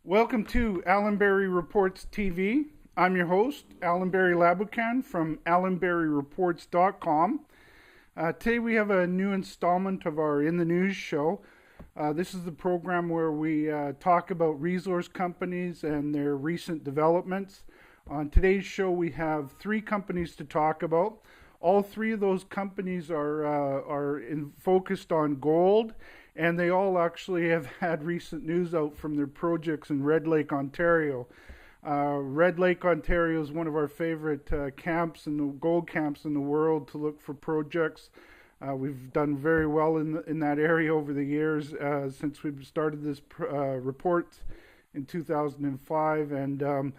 Welcome to Alan Berry Reports TV. I'm your host, Alan Berry Laboucan from alanberryreports.com. Today we have a new installment of our In the News show. This is the program where we talk about resource companies and their recent developments. On today's show we have three companies to talk about. All three of those companies are focused on gold, and they all actually have had recent news out from their projects in Red Lake, Ontario. Red Lake, Ontario is one of our favorite camps and the gold camps in the world to look for projects. We've done very well in that area over the years since we've started this report in 2005, and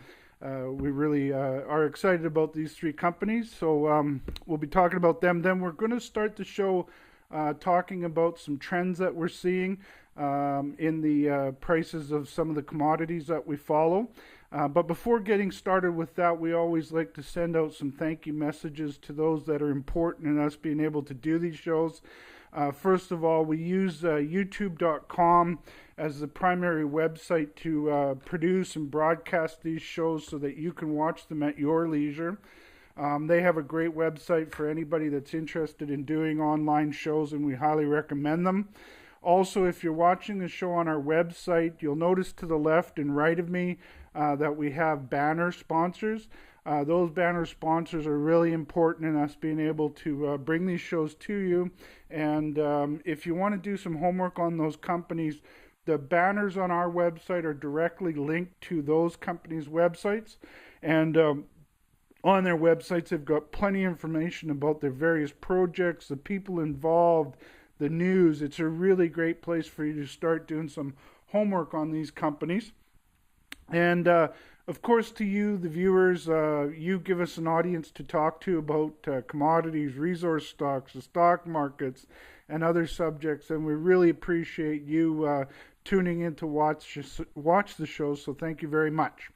we really are excited about these three companies. So we'll be talking about them. Then we're going to start the show talking about some trends that we're seeing in the prices of some of the commodities that we follow. But before getting started with that, we always like to send out some thank you messages to those that are important in us being able to do these shows. First of all, we use youtube.com as the primary website to produce and broadcast these shows so that you can watch them at your leisure. They have a great website for anybody that's interested in doing online shows, and we highly recommend them. Also, if you're watching the show on our website, you'll notice to the left and right of me that we have banner sponsors. Those banner sponsors are really important in us being able to bring these shows to you. And if you want to do some homework on those companies, the banners on our website are directly linked to those companies' websites. And on their websites, they've got plenty of information about their various projects, the people involved, the news. It's a really great place for you to start doing some homework on these companies. And of course, to you, the viewers, you give us an audience to talk to about commodities, resource stocks, the stock markets, and other subjects. And we really appreciate you tuning in to watch the show. So thank you very much.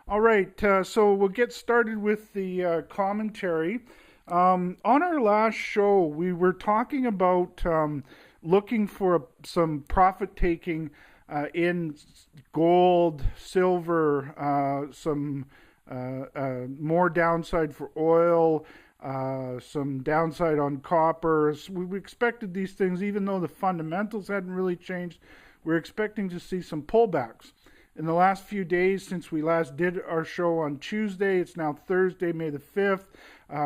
All right, so we'll get started with the commentary. On our last show, we were talking about looking for some profit-taking in gold, silver, some more downside for oil, some downside on copper. We expected these things, even though the fundamentals hadn't really changed. We're expecting to see some pullbacks. In the last few days since we last did our show on Tuesday, it's now Thursday, May the 5th,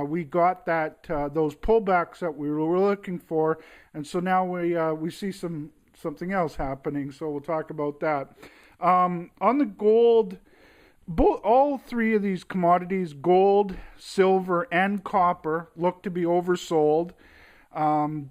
we got those pullbacks that we were looking for, and so now we see something else happening, so we'll talk about that. On the gold, all three of these commodities, gold, silver, and copper, look to be oversold.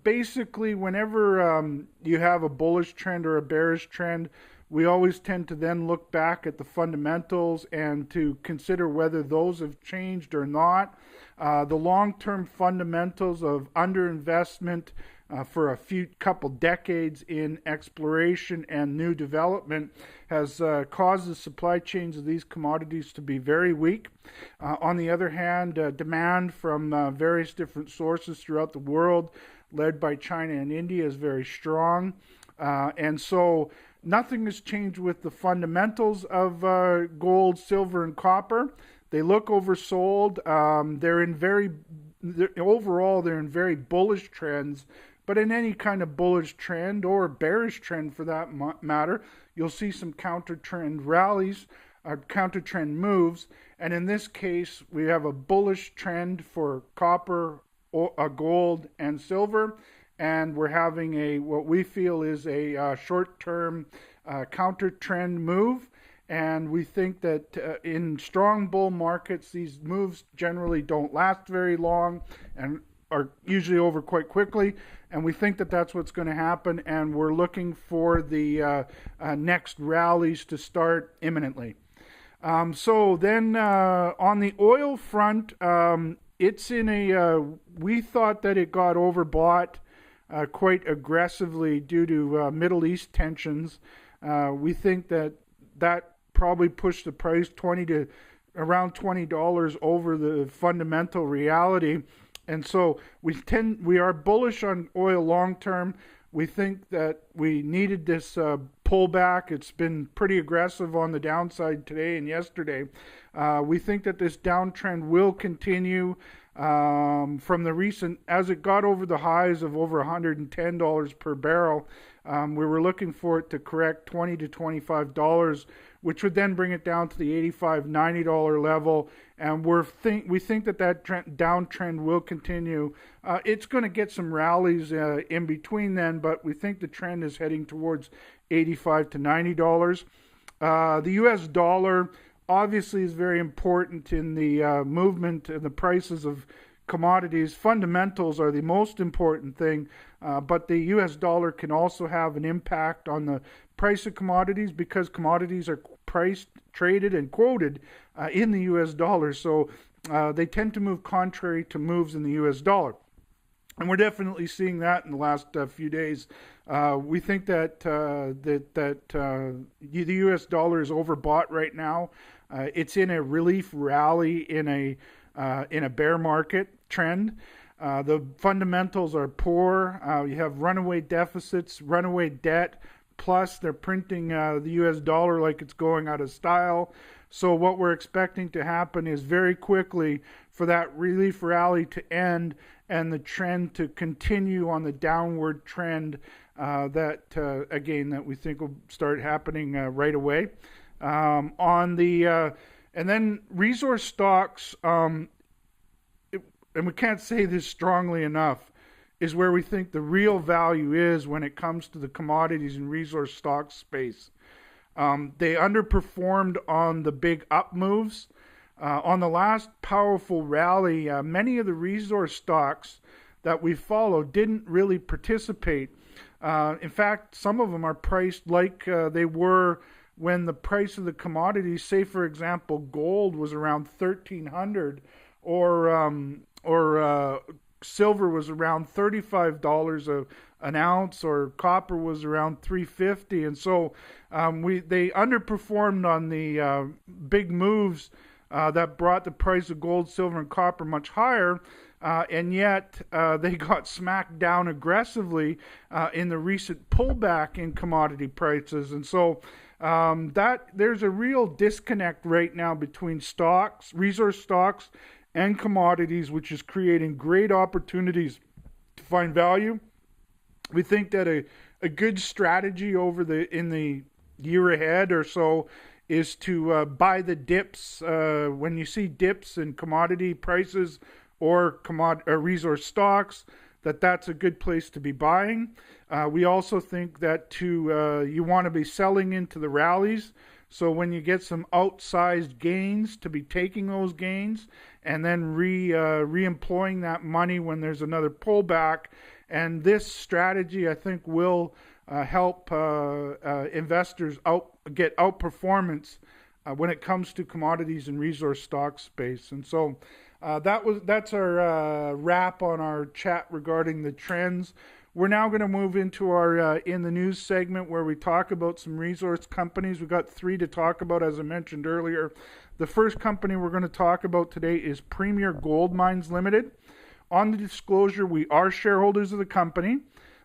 Basically, whenever you have a bullish trend or a bearish trend, we always tend to then look back at the fundamentals and to consider whether those have changed or not. The long-term fundamentals of underinvestment for a couple decades in exploration and new development has caused the supply chains of these commodities to be very weak. On the other hand, demand from various different sources throughout the world, led by China and India, is very strong. And so nothing has changed with the fundamentals of gold, silver, and copper. They look oversold. Overall, they're in very bullish trends. But in any kind of bullish trend or bearish trend for that matter, you'll see some counter-trend rallies, counter-trend moves. And in this case, we have a bullish trend for copper, gold, and silver. And we're having what we feel is a short-term counter-trend move. And we think that in strong bull markets, these moves generally don't last very long and are usually over quite quickly. And we think that that's what's going to happen. And we're looking for the next rallies to start imminently. So then on the oil front, it's in we thought that it got overbought quite aggressively due to Middle East tensions. We think that probably pushed the price around $20 over the fundamental reality. And so we are bullish on oil long term. We think that we needed this pullback. It's been pretty aggressive on the downside today and yesterday. We think that this downtrend will continue from the recent, as it got over the highs of over $110 per barrel. We were looking for it to correct $20 to $25, which would then bring it down to the $85, $90 level. And we think that downtrend will continue. It's going to get some rallies in between then, but we think the trend is heading towards $85 to $90. The U.S. dollar obviously is very important in the movement and the prices of commodities. Fundamentals are the most important thing, but the U.S. dollar can also have an impact on the price of commodities because commodities are priced, traded, and quoted in the U.S. dollar. So they tend to move contrary to moves in the U.S. dollar. And we're definitely seeing that in the last few days. We think that the U.S. dollar is overbought right now. It's in a relief rally in a bear market trend. The fundamentals are poor. You have runaway deficits, runaway debt, plus they're printing the U.S. dollar like it's going out of style. So what we're expecting to happen is very quickly for that relief rally to end and the trend to continue on the downward trend that we think will start happening right away. And then resource stocks, and we can't say this strongly enough, is where we think the real value is when it comes to the commodities and resource stock space. They underperformed on the big up moves. On the last powerful rally, many of the resource stocks that we follow didn't really participate. In fact, some of them are priced like they were when the price of the commodities, say for example, gold was around $1,300 or silver was around $35 an ounce, or copper was around $3.50, and so they underperformed on the big moves that brought the price of gold, silver, and copper much higher, and yet they got smacked down aggressively in the recent pullback in commodity prices, and so that there's a real disconnect right now between stocks, resource stocks, and commodities, which is creating great opportunities to find value. We think that a good strategy in the year ahead or so is to buy the dips. When you see dips in commodity prices or resource stocks, that's a good place to be buying. We also think that you want to be selling into the rallies. So when you get some outsized gains, to be taking those gains and then re-employing that money when there's another pullback. And this strategy, I think, will help investors get outperformance when it comes to commodities and resource stock space. And so that's our wrap on our chat regarding the trends. We're now going to move into our in the news segment where we talk about some resource companies. We've got 3 to talk about, as I mentioned earlier. The first company we're going to talk about today is Premier Gold Mines Limited. On the disclosure, we are shareholders of the company.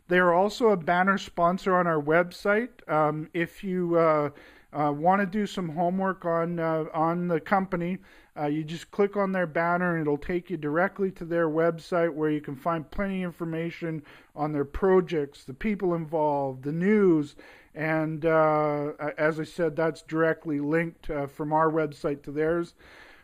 They are also a banner sponsor on our website. If you want to do some homework on the company, you just click on their banner and it'll take you directly to their website where you can find plenty of information on their projects, the people involved, the news, and as I said, that's directly linked from our website to theirs.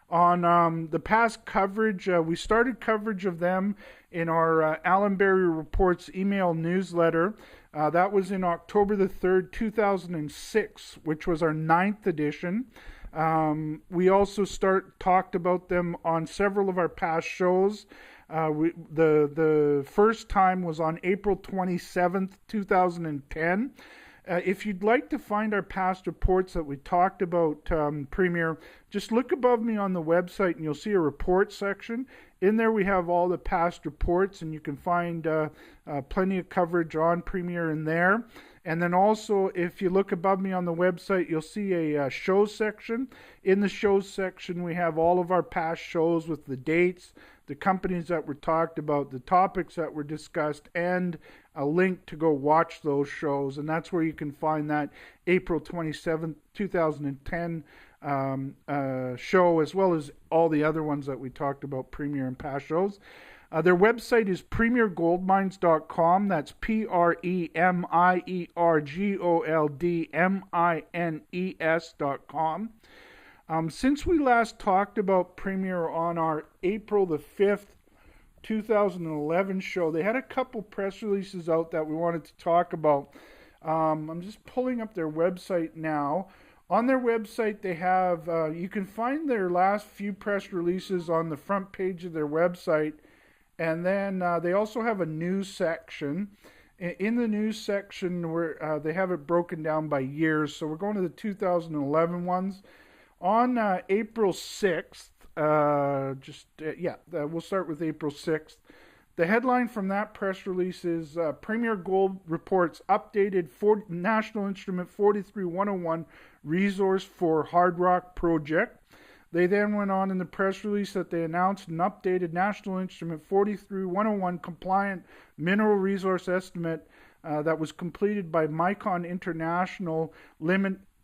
On the past coverage, we started coverage of them in our Alan Berry Reports email newsletter. That was in October the 3rd, 2006, which was our 9th edition. We also talked about them on several of our past shows. The first time was on April 27th, 2010. If you'd like to find our past reports that we talked about Premier, just look above me on the website and you'll see a report section. In there we have all the past reports, and you can find plenty of coverage on Premier in there. And then also, if you look above me on the website, you'll see a shows section. In the shows section, we have all of our past shows with the dates, the companies that were talked about, the topics that were discussed, and a link to go watch those shows, and that's where you can find that April 27th, 2010 show, as well as all the other ones that we talked about, Premier and past shows. Their website is premiergoldmines.com. That's premiergoldmines.com. Since we last talked about Premier on our April the 5th, 2011 show, they had a couple press releases out that we wanted to talk about. I'm just pulling up their website now. On their website, they have, you can find their last few press releases on the front page of their website. And then they also have a news section. In the news section, where they have it broken down by years. So we're going to the 2011 ones. On April 6th, we'll start with April 6th. The headline from that press release is Premier Gold reports updated National Instrument 43101 resource for Hard Rock project. They then went on in the press release that they announced an updated National Instrument 43101 compliant mineral resource estimate that was completed by Micon International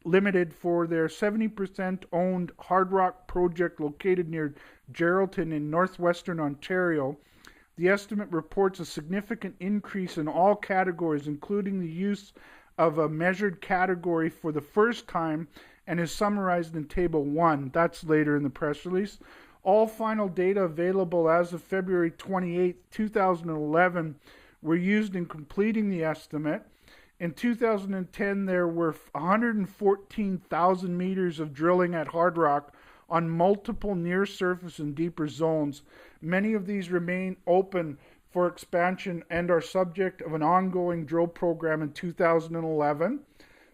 Limited for their 70% owned Hard Rock project located near Geraldton in northwestern Ontario. The estimate reports a significant increase in all categories, including the use of a measured category for the first time, and is summarized in Table 1. That's later in the press release. All final data available as of February 28, 2011 were used in completing the estimate. In 2010, there were 114,000 meters of drilling at Hard Rock on multiple near-surface and deeper zones. Many of these remain open for expansion and are subject of an ongoing drill program in 2011.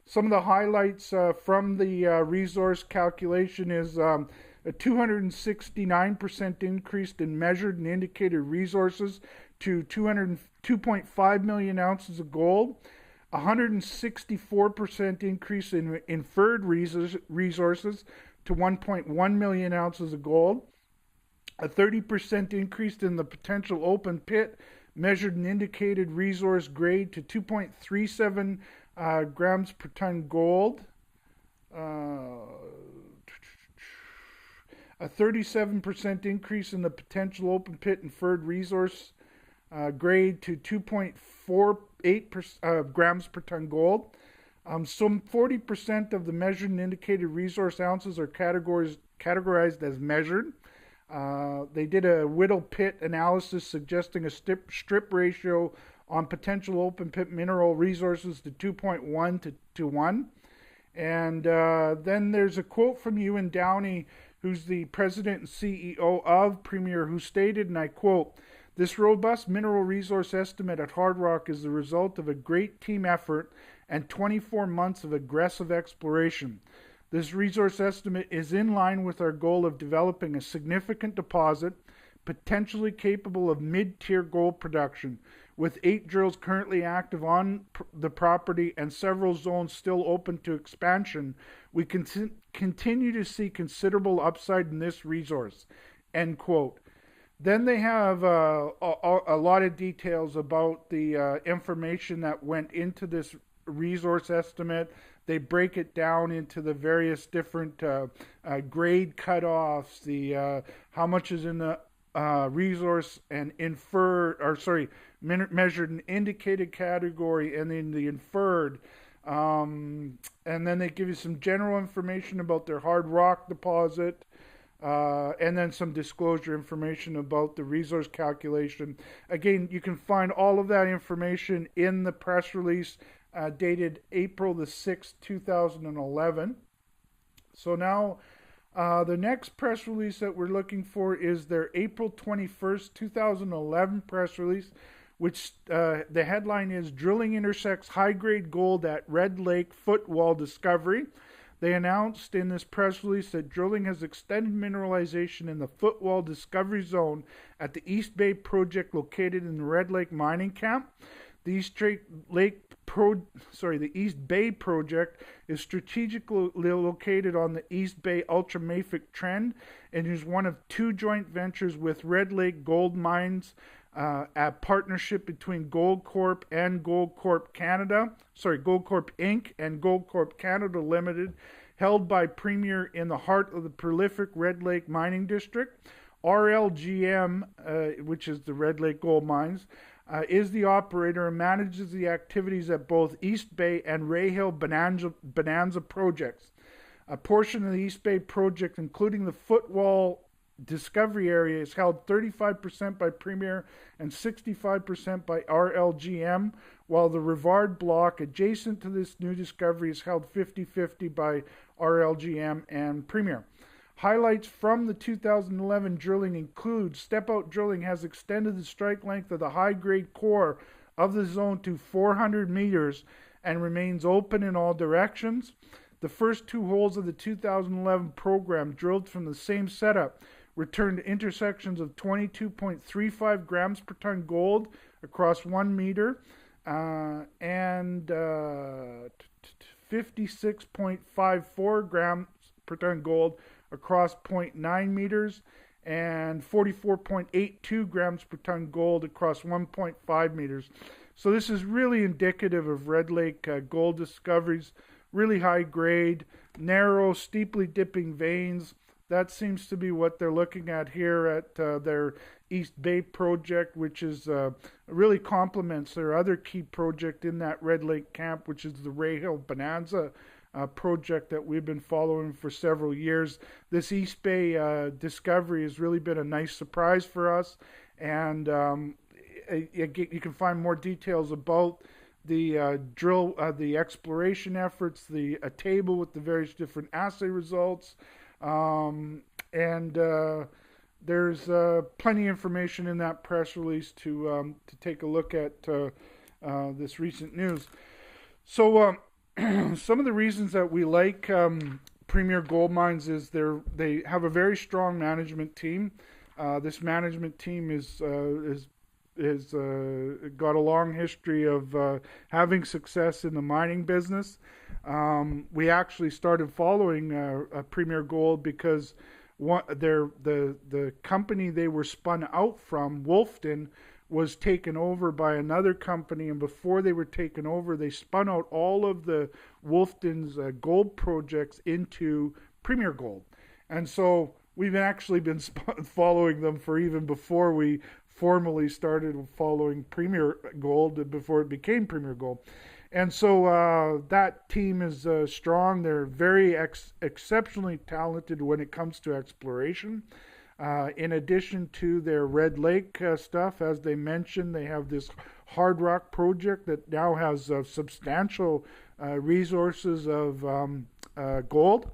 Some of the highlights from the resource calculation is a 269% increase in measured and indicated resources to 2.5 million ounces of gold, 164% increase in inferred resources to 1.1 million ounces of gold, a 30% increase in the potential open pit measured and indicated resource grade to 2.37 grams per ton gold, a 37% increase in the potential open pit inferred resource grade to 2.48 grams per ton gold. Some 40% of the measured and indicated resource ounces are categorized as measured. They did a Whittle pit analysis suggesting a strip ratio on potential open pit mineral resources to 2.1 to 1. And then there's a quote from Ewan Downey, who's the president and CEO of Premier, who stated, and I quote, "This robust mineral resource estimate at Hard Rock is the result of a great team effort and 24 months of aggressive exploration. This resource estimate is in line with our goal of developing a significant deposit, potentially capable of mid-tier gold production. With 8 drills currently active on the property and several zones still open to expansion, we continue to see considerable upside in this resource." End quote. Then they have a lot of details about the information that went into this resource estimate. They break it down into the various different grade cutoffs, the how much is in the resource and measured and indicated category, and then the inferred. And then they give you some general information about their Hard Rock deposit, and then some disclosure information about the resource calculation. Again, you can find all of that information in the press release dated April the 6th, 2011. So now the next press release that we're looking for is their April 21st, 2011 press release, which the headline is "Drilling Intersects High-Grade Gold at Red Lake Footwall Discovery." They announced in this press release that drilling has extended mineralization in the Footwall Discovery Zone at the East Bay project located in the Red Lake Mining Camp. The East Bay project is strategically located on the East Bay Ultramafic Trend and is one of 2 joint ventures with Red Lake Gold Mines a partnership between Goldcorp and Goldcorp Canada, Goldcorp Inc. and Goldcorp Canada Limited, held by Premier in the heart of the prolific Red Lake Mining District. RLGM, which is the Red Lake Gold Mines, is the operator and manages the activities at both East Bay and Rahill Bonanza projects. A portion of the East Bay project, including the footwall discovery area, is held 35% by Premier and 65% by RLGM, while the Rivard block adjacent to this new discovery is held 50-50 by RLGM and Premier. Highlights from the 2011 drilling include step-out drilling has extended the strike length of the high-grade core of the zone to 400 meters and remains open in all directions. The first two holes of the 2011 program, drilled from the same setup, returned intersections of 22.35 grams per ton gold across 1 meter and 56.54 grams per ton gold across 0.9 meters and 44.82 grams per ton gold across 1.5 meters. So this is really indicative of Red Lake gold discoveries, really high grade, narrow, steeply dipping veins. That seems to be what they're looking at here at their East Bay project, which is really complements their other key project in that Red Lake camp, which is the Rahill Bonanza project that we've been following for several years. This East Bay discovery has really been a nice surprise for us, and you can find more details about the the exploration efforts, a table with the various different assay results, and there's plenty of information in that press release to take a look at this recent news. So some of the reasons that we like Premier Gold Mines is they have a very strong management team. This management team is got a long history of having success in the mining business. We actually started following Premier Gold because the company they were spun out from, Wolfden, was taken over by another company, and before they were taken over, they spun out all of the Wolfden's gold projects into Premier Gold. And so we've actually been following them for even before we formally started following Premier Gold, before it became Premier Gold. And so that team is strong. They're very exceptionally talented when it comes to exploration. In addition to their Red Lake stuff, as they mentioned, they have this Hard Rock project that now has substantial resources of gold.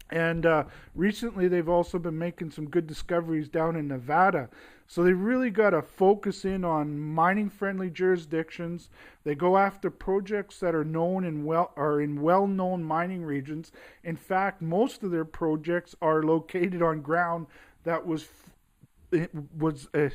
And recently they've also been making some good discoveries down in Nevada. So they really got to focus in on mining-friendly jurisdictions. They go after projects that are known in well-known mining regions. In fact, most of their projects are located on ground that was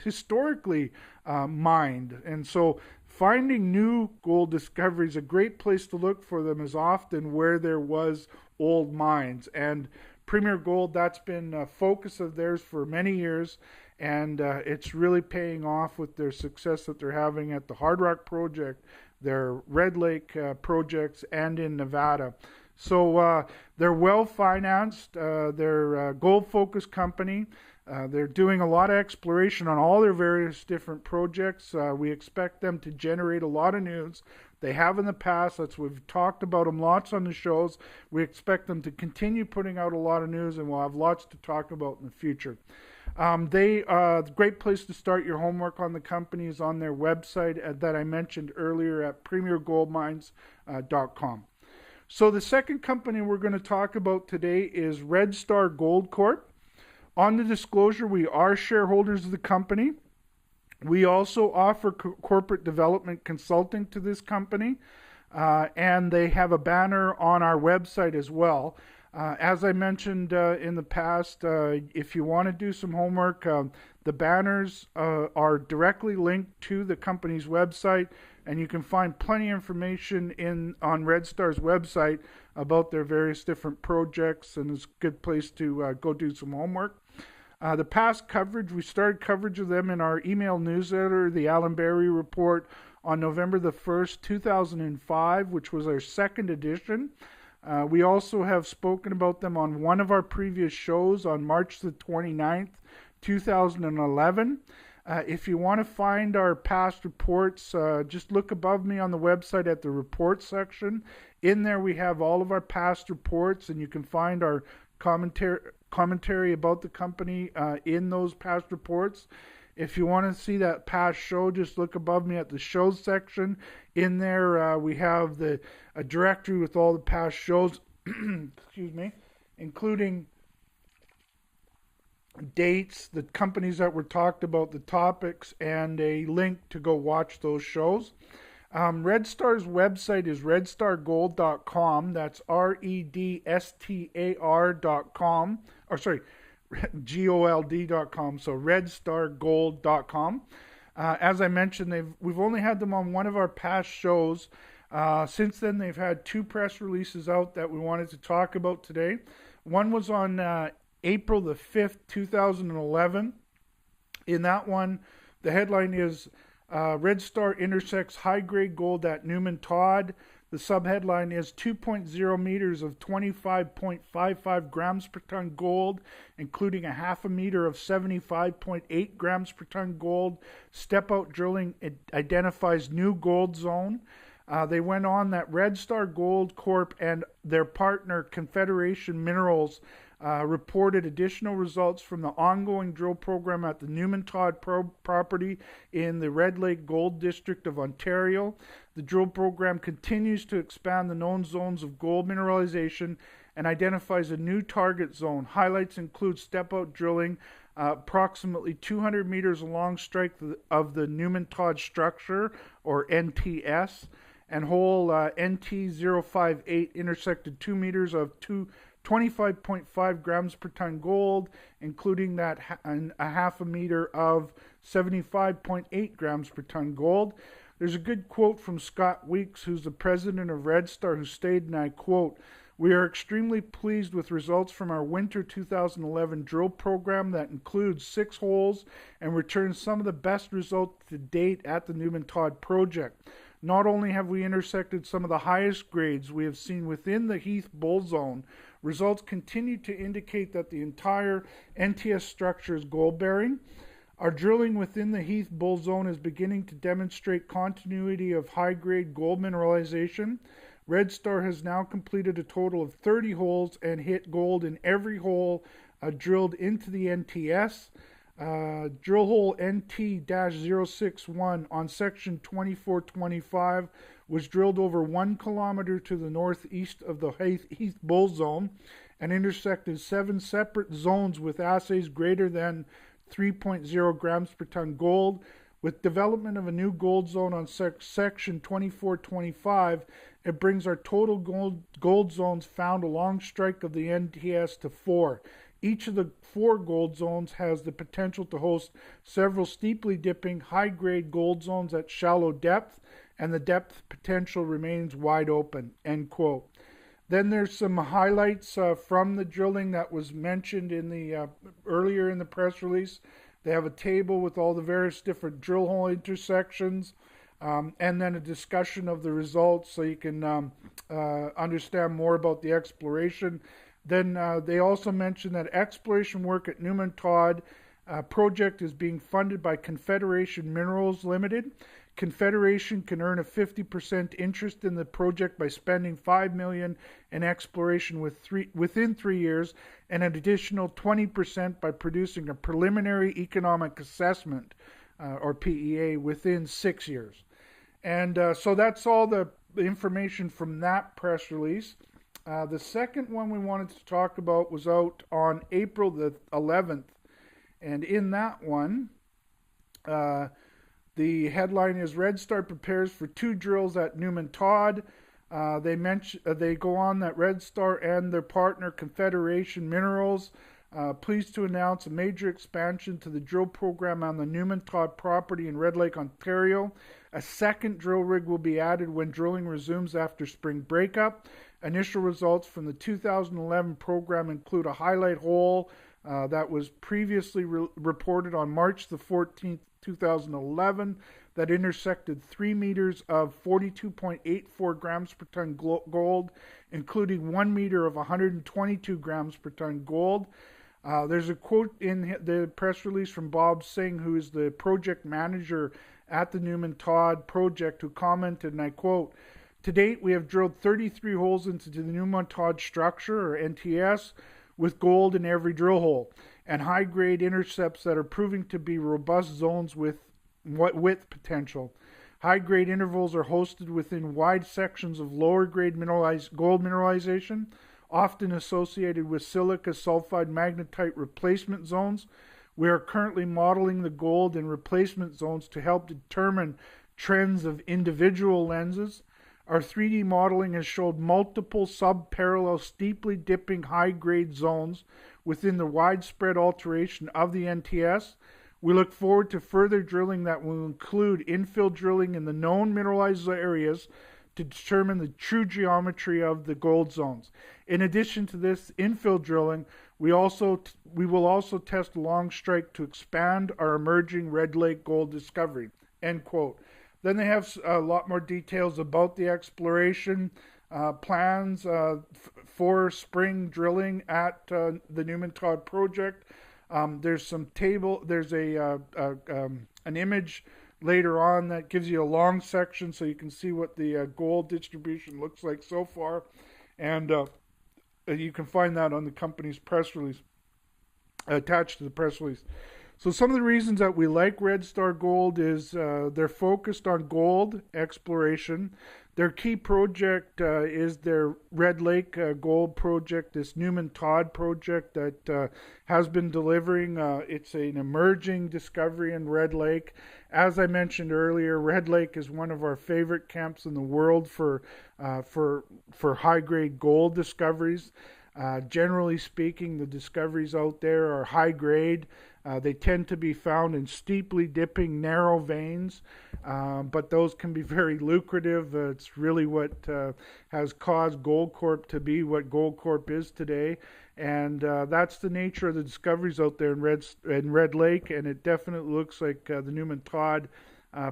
historically mined. And so finding new gold discoveries, a great place to look for them is often where there was old mines. And Premier Gold, that's been a focus of theirs for many years, and it's really paying off with their success that they're having at the Hard Rock project, their Red Lake projects, and in Nevada. So they're well financed. They're a gold-focused company. They're doing a lot of exploration on all their various different projects. We expect them to generate a lot of news. They have in the past. We've talked about them lots on the shows. We expect them to continue putting out a lot of news, and we'll have lots to talk about in the future. The great place to start your homework on the company is on their website that I mentioned earlier at premiergoldmines.com. So the second company we're going to talk about today is Red Star Gold Corp. On the disclosure, we are shareholders of the company. We also offer corporate development consulting to this company, and they have a banner on our website as well. As I mentioned in the past, if you want to do some homework, the banners are directly linked to the company's website, and you can find plenty of information on Red Star's website about their various different projects, and it's a good place to go do some homework. The past coverage, we started coverage of them in our email newsletter, the Alan Berry Report, on November the 1st, 2005, which was our second edition. We also have spoken about them on one of our previous shows on March the 29th, 2011. If you want to find our past reports, just look above me on the website at the report section. In there we have all of our past reports, and you can find our commentary about the company in those past reports. If you want to see that past show, just look above me at the shows section. In there we have a directory with all the past shows, excuse me, including dates, the companies that were talked about, the topics, and a link to go watch those shows. Red Star's website is redstargold.com. That's REDSTAR.com. Or sorry, GOLD.com. So redstargold.com. As I mentioned, we've only had them on one of our past shows. Since then, they've had two press releases out that we wanted to talk about today. One was on April the 5th, 2011. In that one, the headline is Red Star intersects high-grade gold at Newman Todd. The subheadline is 2.0 meters of 25.55 grams per ton gold, including a half a meter of 75.8 grams per ton gold. Step-out drilling identifies new gold zone. They went on that Red Star Gold Corp and their partner Confederation Minerals reported additional results from the ongoing drill program at the Newman Todd property in the Red Lake Gold District of Ontario. The drill program continues to expand the known zones of gold mineralization and identifies a new target zone. Highlights include step-out drilling approximately 200 meters along strike of the Newman Todd structure, or NTS, and hole NT058 intersected 2 meters of 25.5 grams per ton gold, including that a half a meter of 75.8 grams per ton gold. There's a good quote from Scott Weeks, who's the president of Red Star, who stated, and I quote, "We are extremely pleased with results from our winter 2011 drill program that includes 6 holes and returns some of the best results to date at the Newman Todd project. Not only have we intersected some of the highest grades we have seen within the Heath Bull Zone, results continue to indicate that the entire NTS structure is gold-bearing. Our drilling within the Heath Bull Zone is beginning to demonstrate continuity of high-grade gold mineralization. Red Star has now completed a total of 30 holes and hit gold in every hole drilled into the NTS. Drill hole NT-061 on section 2425 was drilled over 1 kilometer to the northeast of the Heath Bull Zone and intersected 7 separate zones with assays greater than 3.0 grams per ton gold. With development of a new gold zone on section 2425, it brings our total gold zones found along strike of the NTS to 4. Each of the 4 gold zones has the potential to host several steeply dipping, high-grade gold zones at shallow depth, and the depth potential remains wide open," end quote. Then there's some highlights from the drilling that was mentioned in the earlier in the press release. They have a table with all the various different drill hole intersections, and then a discussion of the results so you can understand more about the exploration. Then they also mentioned that exploration work at Newman Todd project is being funded by Confederation Minerals Limited. Confederation can earn a 50% interest in the project by spending $5 million in exploration within 3 years, and an additional 20% by producing a preliminary economic assessment, or PEA, within 6 years. And so that's all the information from that press release. The second one we wanted to talk about was out on April the 11th. And in that one, the headline is Red Star prepares for 2 drills at Newman Todd. They go on that Red Star and their partner Confederation Minerals pleased to announce a major expansion to the drill program on the Newman Todd property in Red Lake, Ontario. A second drill rig will be added when drilling resumes after spring breakup. Initial results from the 2011 program include a highlight hole that was previously reported on March the 14th, 2011, that intersected 3 meters of 42.84 grams per ton gold, including 1 meter of 122 grams per ton gold. There's a quote in the press release from Bob Singh, who is the project manager at the Newman Todd project, who commented, and I quote, "To date, we have drilled 33 holes into the Newman Todd structure, or NTS, with gold in every drill hole, and high-grade intercepts that are proving to be robust zones with width potential. High-grade intervals are hosted within wide sections of lower-grade gold mineralization, often associated with silica sulfide magnetite replacement zones. We are currently modeling the gold and replacement zones to help determine trends of individual lenses. Our 3D modeling has showed multiple sub-parallel steeply dipping high-grade zones within the widespread alteration of the NTS. We look forward to further drilling that will include infill drilling in the known mineralized areas to determine the true geometry of the gold zones. In addition to this infill drilling, we will also test long strike to expand our emerging Red Lake gold discovery." End quote. Then they have a lot more details about the exploration plans for spring drilling at the Newman Todd project. There's an image later on that gives you a long section so you can see what the gold distribution looks like so far, and you can find that on the company's press release, attached to the press release. So some of the reasons that we like Red Star Gold is they're focused on gold exploration. Their key project is their Red Lake gold project, this Newman Todd project that has been delivering. It's an emerging discovery in Red Lake. As I mentioned earlier, Red Lake is one of our favorite camps in the world for high-grade gold discoveries. Generally speaking, the discoveries out there are high-grade. They tend to be found in steeply dipping narrow veins, but those can be very lucrative. It's really what has caused Goldcorp to be what Goldcorp is today, and that's the nature of the discoveries out there in Red Lake, and it definitely looks like the Newman Todd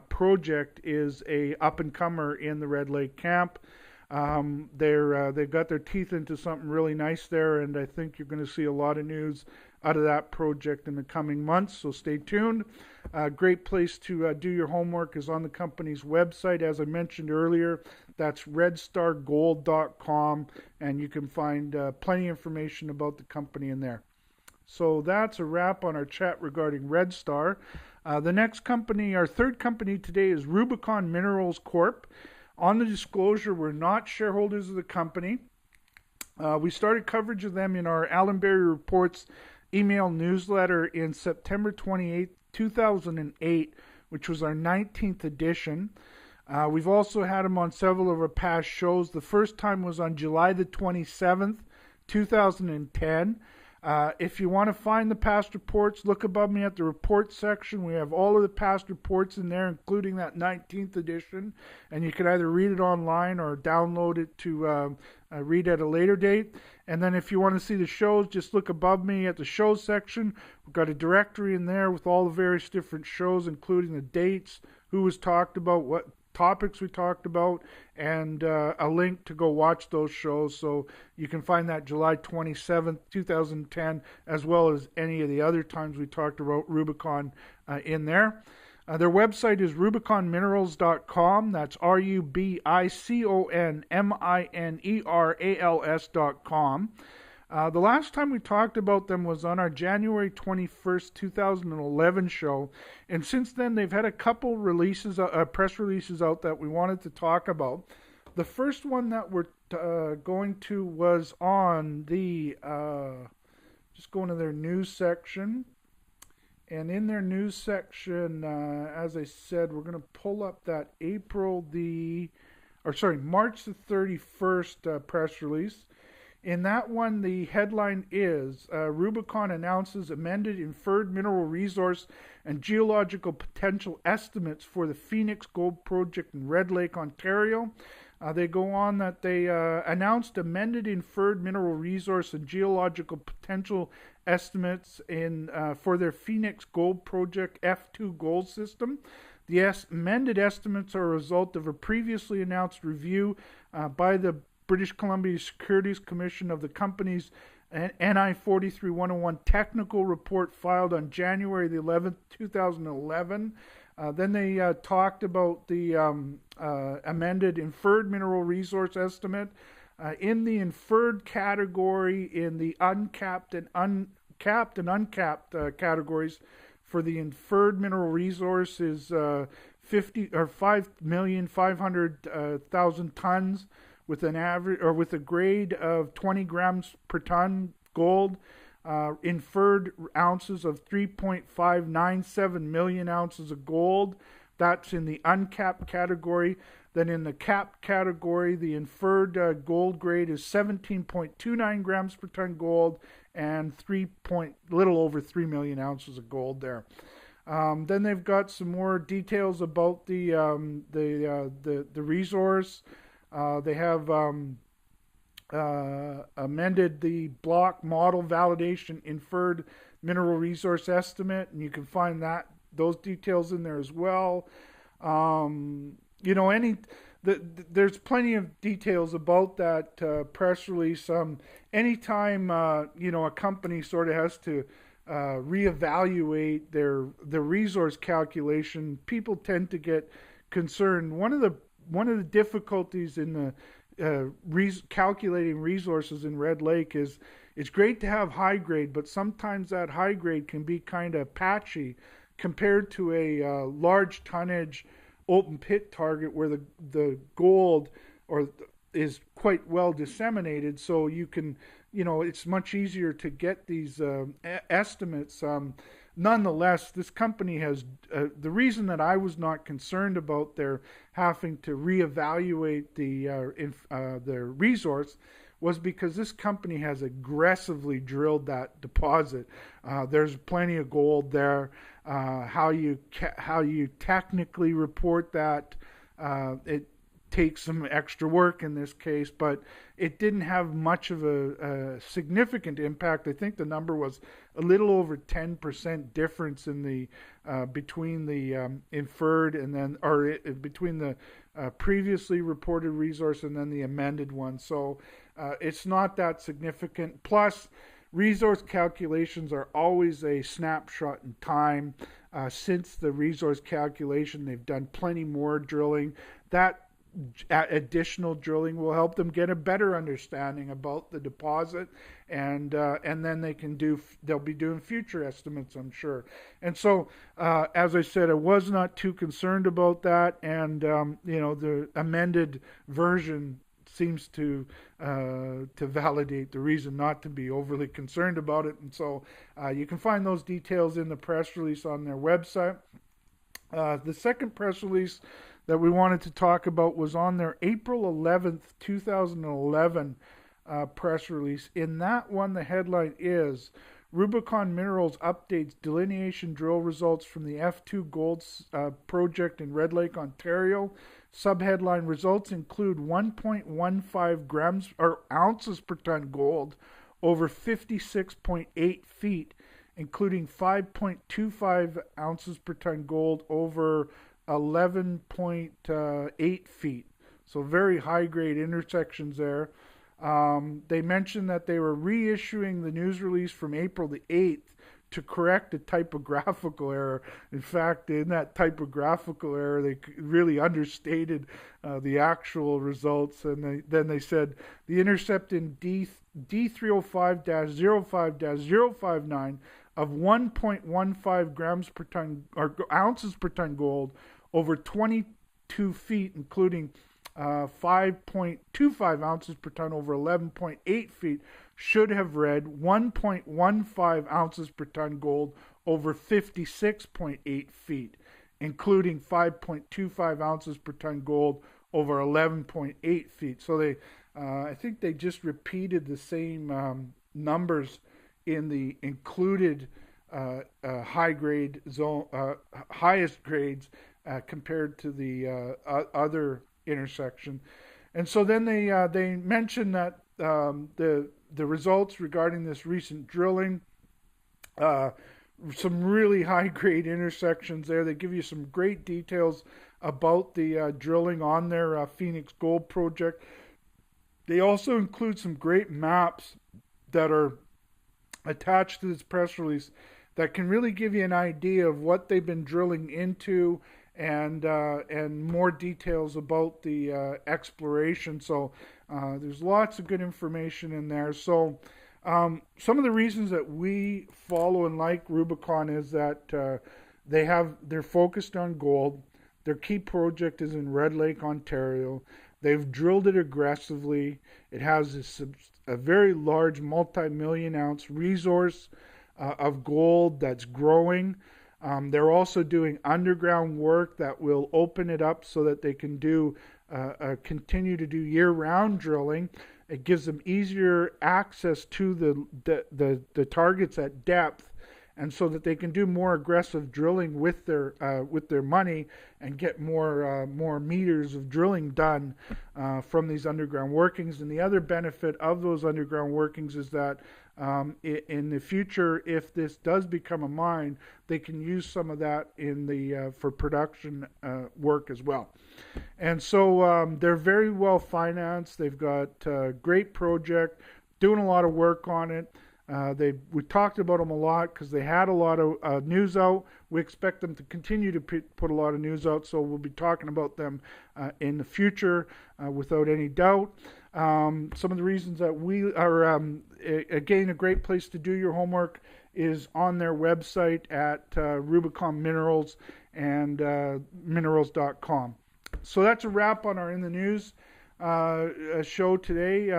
project is a up-and-comer in the Red Lake camp. They've got their teeth into something really nice there, and I think you're going to see a lot of news out of that project in the coming months, so stay tuned. Great place to do your homework is on the company's website. As I mentioned earlier, that's redstargold.com, and you can find plenty of information about the company in there. So that's a wrap on our chat regarding Red Star. The next company, our third company today, is Rubicon Minerals Corp. On the disclosure, we're not shareholders of the company. We started coverage of them in our Allen Berry Reports email newsletter in September 28, 2008, which was our 19th edition. We've also had them on several of our past shows. The first time was on July the 27th, 2010. If you want to find the past reports, look above me at the report section. We have all of the past reports in there, including that 19th edition, and you can either read it online or download it to read at a later date. And then if you want to see the shows, just look above me at the shows section. We've got a directory in there with all the various different shows, including the dates, who was talked about, what topics we talked about, and a link to go watch those shows. So you can find that July 27th, 2010, as well as any of the other times we talked about Rubicon in there. Their website is rubiconminerals.com. That's RUBICONMINERALS.com. The last time we talked about them was on our January 21st, 2011 show. And since then, they've had a couple releases, press releases out that we wanted to talk about. The first one that we're going to was on the, just going to their news section. And in their news section, as I said, we're going to pull up that March the 31st press release. In that one, the headline is, Rubicon announces amended inferred mineral resource and geological potential estimates for the Phoenix Gold Project in Red Lake, Ontario. They go on that they announced amended inferred mineral resource and geological potential estimates for their Phoenix Gold Project F2 gold system. The amended estimates are a result of a previously announced review by the British Columbia Securities Commission of the company's NI 43-101 technical report filed on January the 11th, 2011. Then they talked about the amended inferred mineral resource estimate. In the inferred category, in the uncapped and uncapped categories, for the inferred mineral resource is 5,500,000 tons with an average or with a grade of 20 grams per ton gold. Inferred ounces of 3.597 million ounces of gold. That's in the uncapped category. Then in the capped category, the inferred gold grade is 17.29 grams per ton gold and little over 3 million ounces of gold there. Then they've got some more details about the resource. They have amended the block model validation inferred mineral resource estimate, and you can find those details in there as well. There's plenty of details about that press release. Anytime a company sort of has to reevaluate the resource calculation, people tend to get concerned. One of the difficulties in the calculating resources in Red Lake is it's great to have high grade, but sometimes that high grade can be kind of patchy compared to a large tonnage open pit target where the gold is quite well disseminated, so you can, it's much easier to get these estimates. Nonetheless, this company has the reason that I was not concerned about their having to reevaluate their resource was because this company has aggressively drilled that deposit. There's plenty of gold there. How you technically report that, it takes some extra work in this case, but it didn't have much of a significant impact. I think the number was a little over 10% difference in the between the inferred and then, between the previously reported resource and then the amended one. So it's not that significant. Plus, resource calculations are always a snapshot in time. Since the resource calculation, they've done plenty more drilling. That additional drilling will help them get a better understanding about the deposit, and then they'll be doing future estimates, I'm sure. And so, as I said, I was not too concerned about that, and the amended version seems to validate the reason not to be overly concerned about it. And so you can find those details in the press release on their website. The second press release that we wanted to talk about was on their April 11th, 2011 press release. In that one, the headline is Rubicon Minerals updates delineation drill results from the F2 Gold project in Red Lake, Ontario. Subheadline: results include 1.15 grams or ounces per ton gold over 56.8 feet, including 5.25 ounces per ton gold over 11.8 feet. So very high grade intersections there. They mentioned that they were reissuing the news release from April the 8th to correct a typographical error. In fact, in that typographical error, they really understated the actual results. And then they said the intercept in D305-05-059 of 1.15 grams per ton or ounces per ton gold over 22 feet, including 5.25 ounces per ton over 11.8 feet, should have read 1.15 ounces per ton gold over 56.8 feet, including 5.25 ounces per ton gold over 11.8 feet. So they, I think they just repeated the same numbers in the included high grade zone, highest grades compared to the other intersection. And so then they mention that the results regarding this recent drilling, some really high grade intersections there. They give you some great details about the drilling on their Phoenix Gold project. They also include some great maps that are attached to this press release that can really give you an idea of what they've been drilling into, and more details about the exploration. So there's lots of good information in there. So some of the reasons that we follow and like Rubicon is that they're focused on gold. Their key project is in Red Lake, Ontario. They've drilled it aggressively. It has a very large multi-million ounce resource of gold that's growing. They're also doing underground work that will open it up so that they can continue to do year-round drilling. It gives them easier access to the targets at depth, and so that they can do more aggressive drilling with their money and get more meters of drilling done from these underground workings. And the other benefit of those underground workings is that in the future, if this does become a mine, they can use some of that for production work as well. And so they're very well financed. They've got a great project, doing a lot of work on it. We talked about them a lot because they had a lot of news out. We expect them to continue to put a lot of news out, so we'll be talking about them in the future without any doubt. Some of the reasons that we are, again, a great place to do your homework is on their website at Rubicon Minerals and minerals.com. So that's a wrap on our In the News show today.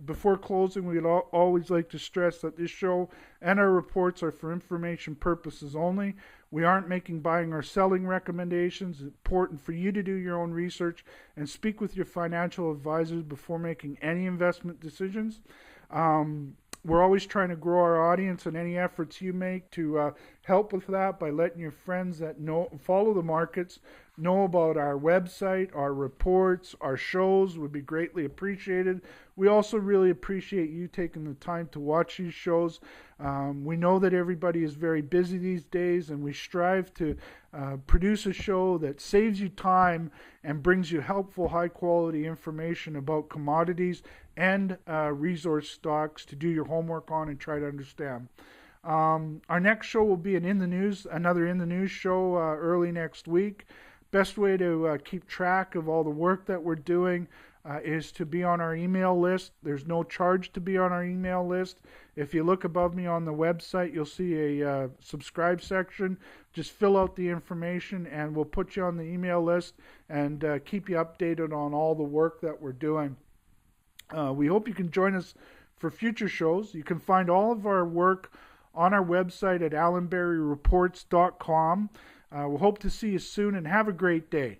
Before closing, we'd always like to stress that this show and our reports are for information purposes only. We aren't making buying or selling recommendations. It's important for you to do your own research and speak with your financial advisors before making any investment decisions. We're always trying to grow our audience, and any efforts you make to help with that by letting your friends that follow the markets know about our website, our reports, our shows would be greatly appreciated. We also really appreciate you taking the time to watch these shows. We know that everybody is very busy these days, and we strive to produce a show that saves you time and brings you helpful, high-quality information about commodities and resource stocks to do your homework on and try to understand. Our next show will be another In the News show early next week. Best way to keep track of all the work that we're doing is to be on our email list. There's no charge to be on our email list. If you look above me on the website, you'll see a subscribe section. Just fill out the information and we'll put you on the email list and keep you updated on all the work that we're doing. We hope you can join us for future shows. You can find all of our work on our website at allenberryreports.com. We'll hope to see you soon, and have a great day.